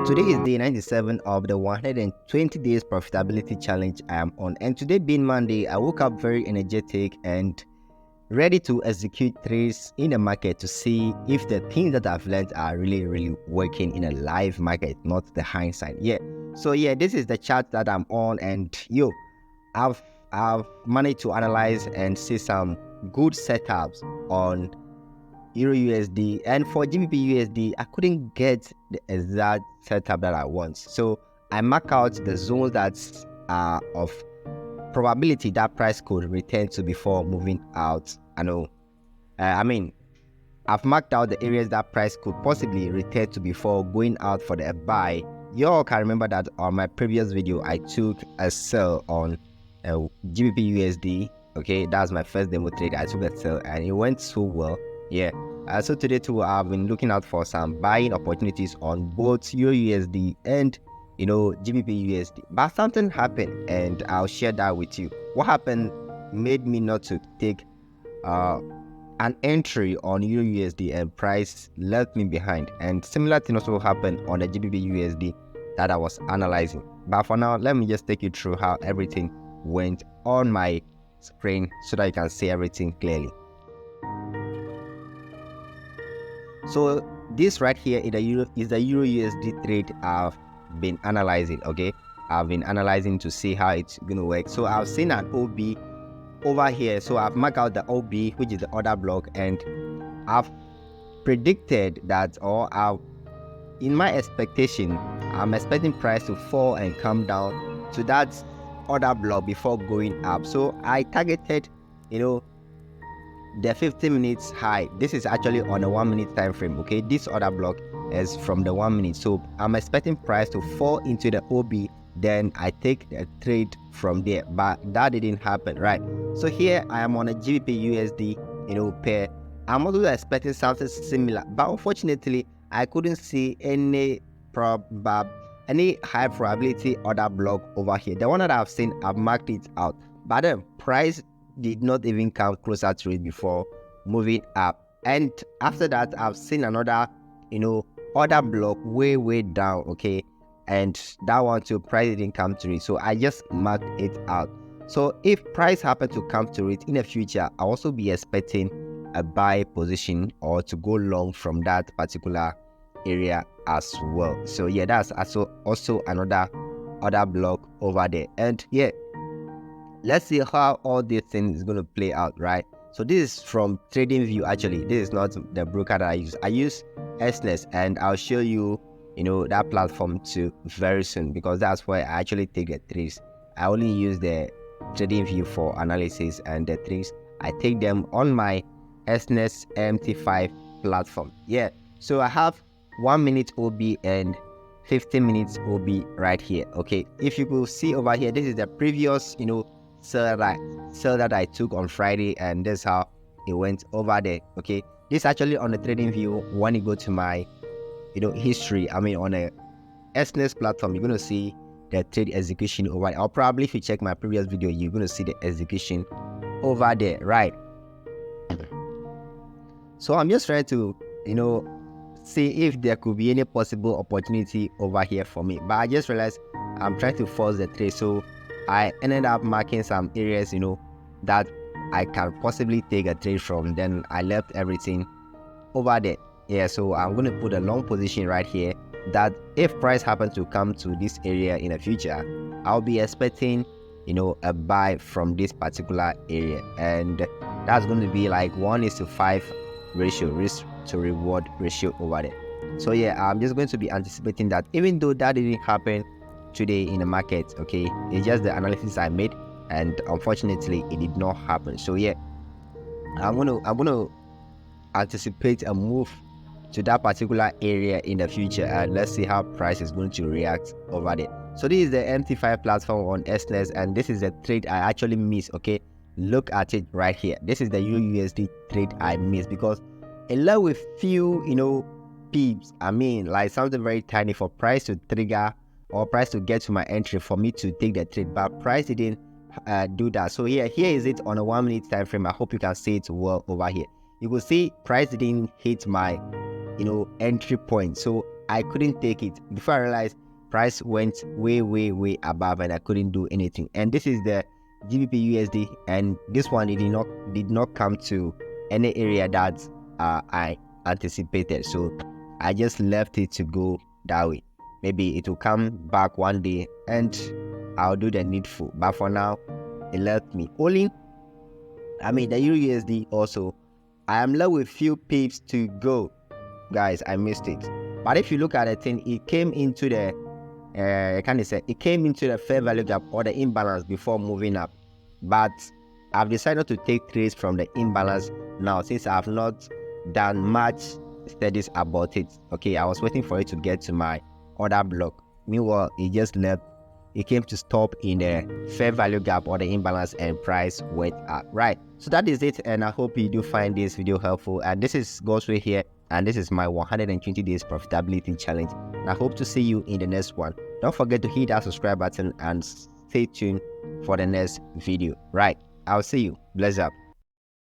Today is day 97 of the 120 days profitability challenge I am on, and today being Monday, I woke up very energetic and ready to execute trades in the market to see if the things that I've learned are really working in a live market, not the hindsight. So this is the chart that I'm on, and I've managed to analyze and see some good setups on EURUSD, and for GBPUSD, I couldn't get the exact setup that I want. So I mark out the zones that are of probability that price could return to before moving out. I've marked out the areas that price could possibly return to before going out for the buy. You all can remember that on my previous video, I took a sell on GBPUSD. Okay, that's my first demo trade. I took a sell and it went so well. So today too, I've been looking out for some buying opportunities on both EURUSD and GBPUSD, but something happened and I'll share that with you. What happened made me not to take an entry on EURUSD, and price left me behind, and similar thing also happened on the GBPUSD that I was analyzing. But for now, let me just take you through how everything went on my screen so that you can see everything clearly. So this right here is the EURUSD trade I've been analyzing. Okay, I've been analyzing to see how it's gonna work. So I've seen an OB over here, so I've marked out the OB, which is the order block, and I've predicted that, in my expectation, I'm expecting price to fall and come down to that order block before going up. So I targeted the 50 minutes high. This is actually on a 1 minute time frame. Okay, this order block is from the 1 minute, so I'm expecting price to fall into the OB, then I take a trade from there, but that didn't happen, right? So here I am on a GBPUSD pair. I'm also expecting something similar, but unfortunately I couldn't see any high probability order block over here. The one that I've seen, I've marked it out, but then price did not even come closer to it before moving up. And after that, I've seen another order block way down. Okay, and that one too, price didn't come to it, so I just marked it out. So if price happen to come to it in the future, I'll also be expecting a buy position or to go long from that particular area as well. So that's also another order block over there. And let's see how all these things is going to play out, right? So this is from Trading View. Actually, this is not the broker that I use. I use Exness, and I'll show you that platform too very soon, because that's where I actually take the trades. I only use the Trading View for analysis, and the trades I take them on my Exness MT5 platform. So I have 1 minute OB and 15 minutes OB right here. Okay, if you could see over here, this is the previous sell that I took on Friday, and that's how it went over there. Okay, this actually on the Trading View. When you go to my history, on a Exness platform, you're going to see the trade execution over there. Or probably if you check my previous video, you're going to see the execution over there, right? So I'm just trying to see if there could be any possible opportunity over here for me, but I just realized I'm trying to force the trade, so I ended up marking some areas that I can possibly take a trade from. Then I left everything over there. So I'm going to put a long position right here, that if price happens to come to this area in the future, I'll be expecting a buy from this particular area, and that's going to be like 1:5 ratio, risk to reward ratio over there. So I'm just going to be anticipating that, even though that didn't happen today in the market. Okay, it's just the analysis I made, and unfortunately it did not happen. So I'm gonna anticipate a move to that particular area in the future, and let's see how price is going to react over there. So this is the MT5 platform on Exness, and this is the trade I actually missed. Okay, look at it right here. This is the EURUSD trade I missed, because along with few pips, like something very tiny for price to trigger or price to get to my entry for me to take the trade, but price didn't do that. So here is it on a 1 minute time frame. I hope you can see it well over here. You will see price didn't hit my entry point, so I couldn't take it. Before I realized, price went way above and I couldn't do anything. And this is the GBPUSD, and this one did not come to any area that I anticipated. So I just left it to go that way. Maybe it will come back one day and I'll do the needful. But for now, it left me. Only, the EURUSD also, I am left with few pips to go. Guys, I missed it. But if you look at the thing, it came into the it came into the fair value gap or the imbalance before moving up. But I've decided to take trades from the imbalance now, since I've not done much studies about it. Okay, I was waiting for it to get to my order block. Meanwhile, it just left. It came to stop in the fair value gap or the imbalance, and price went up. Right, so that is it, and I hope you do find this video helpful. And this is Godsway here, and this is my 120 days profitability challenge, and I hope to see you in the next one. Don't forget to hit that subscribe button and stay tuned for the next video. Right, I'll see you. Bless up.